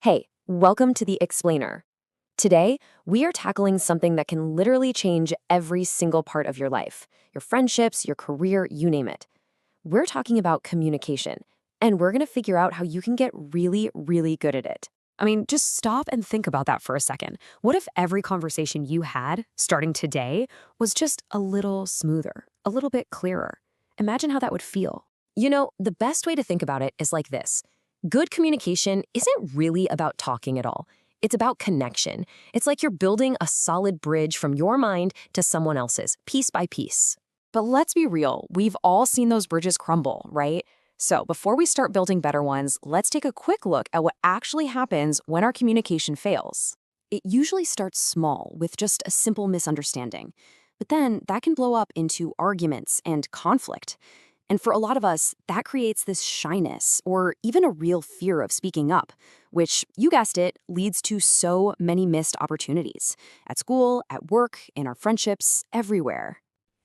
Hey, welcome to The Explainer. Today, we are tackling something that can literally change every single part of your life, your friendships, your career, you name it. We're talking about communication, and we're going to figure out how you can get really, really good at it. I mean, just stop and think about that for a second. What if every conversation you had, starting today, was just a little smoother, a little bit clearer? Imagine how that would feel. The best way to think about it is like this. Good communication isn't really about talking at all. It's about connection. It's like you're building a solid bridge from your mind to someone else's, piece by piece. But let's be real, we've all seen those bridges crumble, right? So before we start building better ones, let's take a quick look at what actually happens when our communication fails. It usually starts small, with just a simple misunderstanding. But then that can blow up into arguments and conflict. And for a lot of us, that creates this shyness or even a real fear of speaking up, which, you guessed it, leads to so many missed opportunities at school, at work, in our friendships, everywhere.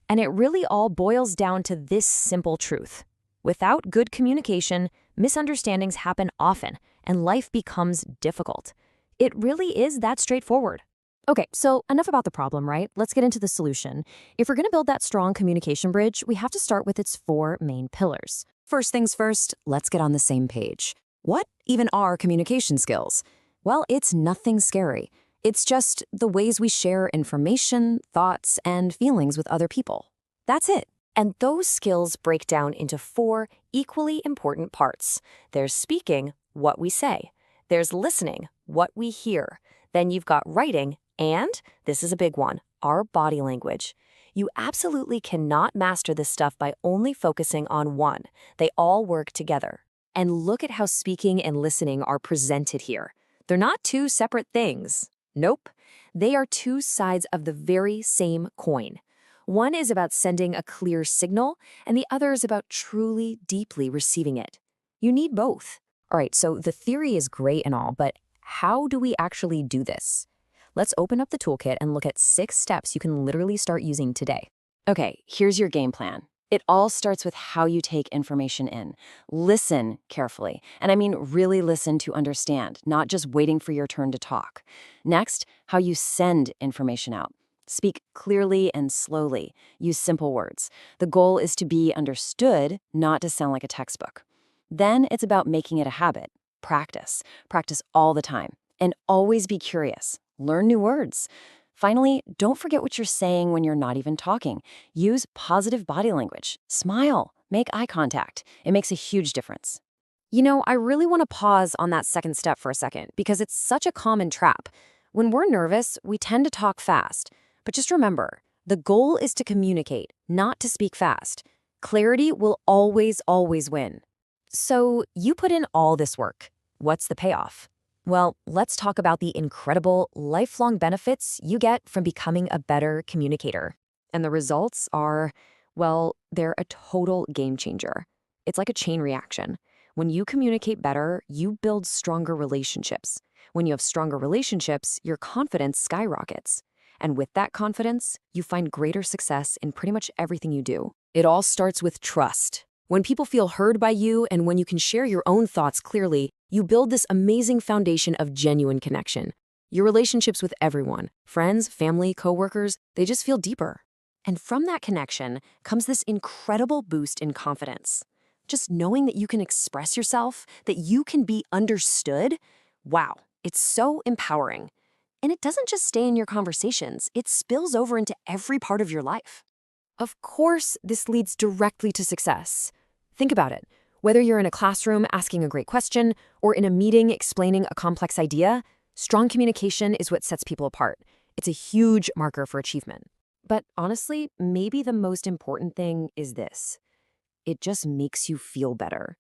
And it really all boils down to this simple truth. Without good communication, misunderstandings happen often, and life becomes difficult. It really is that straightforward. Okay, so enough about the problem, right? Let's get into the solution. If we're going to build that strong communication bridge, we have to start with its four main pillars. First things first, let's get on the same page. What even are communication skills? Well, it's nothing scary. It's just the ways we share information, thoughts, and feelings with other people. That's it. And those skills break down into four equally important parts. There's speaking, what we say. There's listening, what we hear. Then you've got writing, and, this is a big one, our body language. You absolutely cannot master this stuff by only focusing on one. They all work together. And look at how speaking and listening are presented here. They're not two separate things. Nope. They are two sides of the very same coin. One is about sending a clear signal, and the other is about truly, deeply receiving it. You need both. All right, so the theory is great and all, but how do we actually do this? Let's open up the toolkit and look at 6 steps you can literally start using today. Okay, here's your game plan. It all starts with how you take information in. Listen carefully, and I mean really listen to understand, not just waiting for your turn to talk. Next, how you send information out. Speak clearly and slowly. Use simple words. The goal is to be understood, not to sound like a textbook. Then it's about making it a habit. Practice. Practice all the time. And always be curious. Learn new words. Finally, don't forget what you're saying when you're not even talking. Use positive body language. Smile. Make eye contact. It makes a huge difference. I really want to pause on that second step for a second because it's such a common trap. When we're nervous, we tend to talk fast. But just remember, the goal is to communicate, not to speak fast. Clarity will always, always win. So you put in all this work. What's the payoff? Well, let's talk about the incredible, lifelong benefits you get from becoming a better communicator. And the results are, well, they're a total game changer. It's like a chain reaction. When you communicate better, you build stronger relationships. When you have stronger relationships, your confidence skyrockets. And with that confidence, you find greater success in pretty much everything you do. It all starts with trust. When people feel heard by you and when you can share your own thoughts clearly, you build this amazing foundation of genuine connection. Your relationships with everyone, friends, family, coworkers, they just feel deeper. And from that connection comes this incredible boost in confidence. Just knowing that you can express yourself, that you can be understood, wow, it's so empowering. And it doesn't just stay in your conversations, it spills over into every part of your life. Of course, this leads directly to success. Think about it. Whether you're in a classroom asking a great question or in a meeting explaining a complex idea, strong communication is what sets people apart. It's a huge marker for achievement. But honestly, maybe the most important thing is this. It just makes you feel better.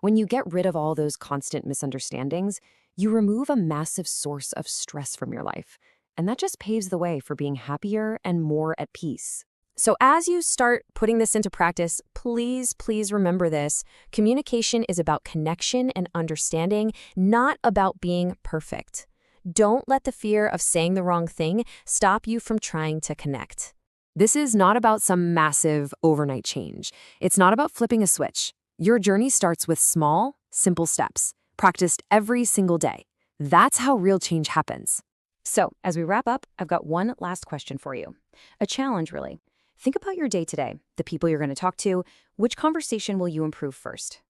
When you get rid of all those constant misunderstandings, you remove a massive source of stress from your life. And that just paves the way for being happier and more at peace. So as you start putting this into practice, please remember this. Communication is about connection and understanding, not about being perfect. Don't let the fear of saying the wrong thing stop you from trying to connect. This is not about some massive overnight change. It's not about flipping a switch. Your journey starts with small, simple steps, practiced every single day. That's how real change happens. So, as we wrap up, I've got one last question for you. A challenge, really. Think about your day today, the people you're going to talk to. Which conversation will you improve first?